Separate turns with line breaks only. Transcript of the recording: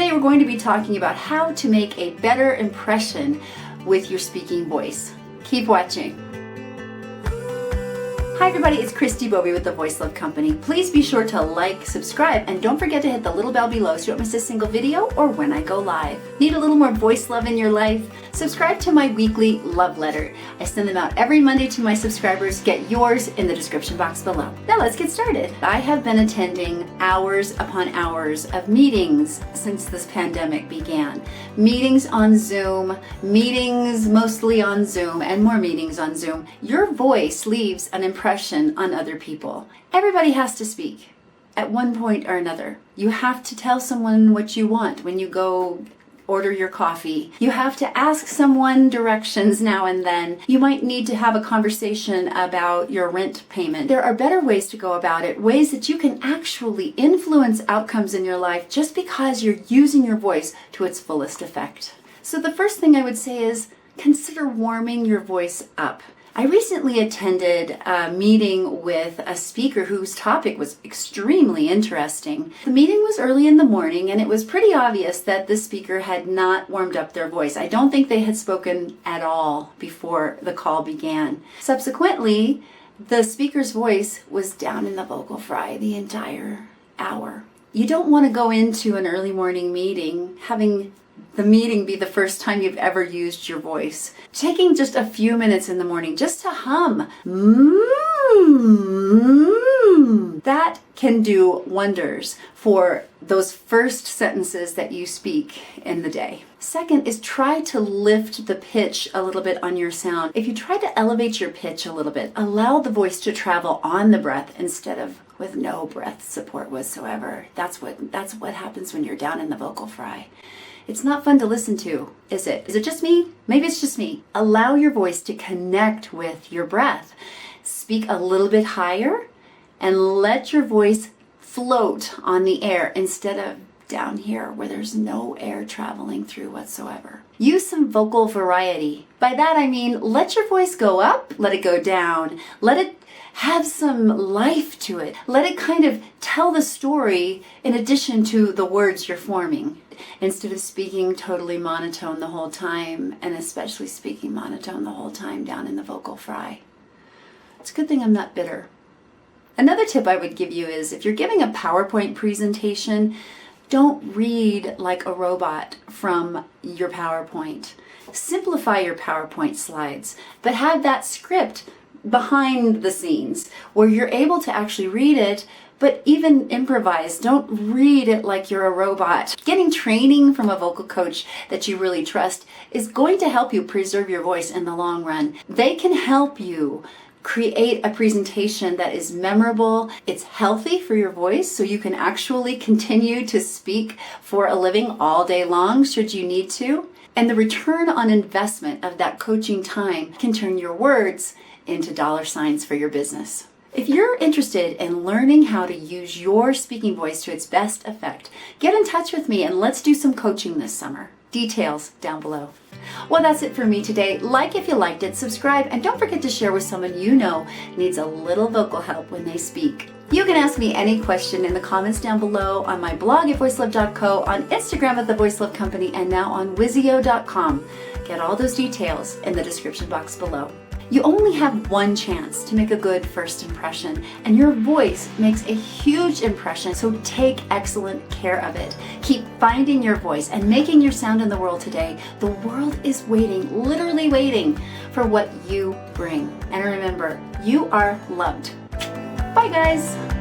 Today we're going to be talking about how to make a better impression with your speaking voice. Keep watching. Hi everybody, it's Christi Bovee with the Voice Love Company. Please be sure to like, subscribe, and don't forget to hit the little bell below so you don't miss a single video or when I go live. Need a little more voice love in your life? Subscribe to my weekly love letter. I send them out every Monday to my subscribers. Get yours in the description box below. Now let's get started. I have been attending hours upon hours of meetings since this pandemic began. Meetings on Zoom, meetings mostly on Zoom, and more meetings on Zoom. Your voice leaves an impression on other people. Everybody has to speak at one point or another. You have to tell someone what you want when you go order your coffee. You have to ask someone directions now and then. You might need to have a conversation about your rent payment. There are better ways to go about it, ways that you can actually influence outcomes in your life just because you're using your voice to its fullest effect. So the first thing I would say is consider warming your voice up. I recently attended a meeting with a speaker whose topic was extremely interesting. The meeting was early in the morning, and it was pretty obvious that the speaker had not warmed up their voice. I don't think they had spoken at all before the call began. Subsequently, the speaker's voice was down in the vocal fry the entire hour. You don't want to go into an early morning meeting having the meeting be the first time you've ever used your voice. Taking just a few minutes in the morning just to hum, that can do wonders for those first sentences that you speak in the day. Second is try to lift the pitch a little bit on your sound. If you try to elevate your pitch a little bit, allow the voice to travel on the breath instead of with no breath support whatsoever. That's what happens when you're down in the vocal fry. It's not fun to listen to, is it? Is it just me? Maybe it's just me. Allow your voice to connect with your breath. Speak a little bit higher and let your voice float on the air instead of down here where there's no air traveling through whatsoever. Use some vocal variety. By that I mean let your voice go up, let it go down, let it have some life to it. Let it kind of tell the story in addition to the words you're forming. Instead of speaking totally monotone the whole time, and especially speaking monotone the whole time down in the vocal fry. It's a good thing I'm not bitter. Another tip I would give you is if you're giving a PowerPoint presentation, don't read like a robot from your PowerPoint. Simplify your PowerPoint slides, but have that script behind the scenes where you're able to actually read it, but even improvise. Don't read it like you're a robot. Getting training from a vocal coach that you really trust is going to help you preserve your voice in the long run. They can help you create a presentation that is memorable. It's healthy for your voice, so you can actually continue to speak for a living all day long should you need to. And the return on investment of that coaching time can turn your words into dollar signs for your business. If you're interested in learning how to use your speaking voice to its best effect, get in touch with me and let's do some coaching this summer. Details down below. Well, that's it for me today. Like if you liked it, subscribe, and don't forget to share with someone you know needs a little vocal help when they speak. You can ask me any question in the comments down below, on my blog at voicelove.co, on Instagram at the Voice Love Company, and now on Wizio.com. Get all those details in the description box below. You only have one chance to make a good first impression, and your voice makes a huge impression, so take excellent care of it. Keep finding your voice and making your sound in the world today. The world is waiting, literally waiting, for what you bring. And remember, you are loved. Bye guys!